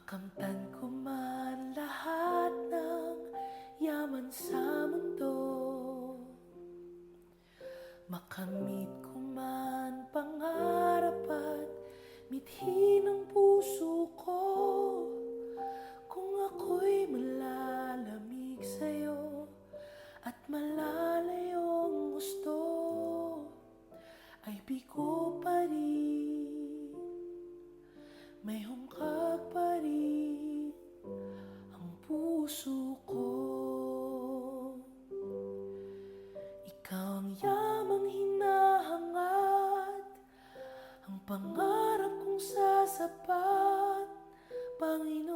Makamtan ko man lahat ng yaman sa mundo, makamit ko man pangarap at mithi ng puso ko. Kung ako'y malalamig sa'yo at malalayong gusto, ay bigo pa rin, may hungkag pa rin ang puso ko. Ikaw ang yamang hinahangad, ang pangarap kong sasapat, Panginoon.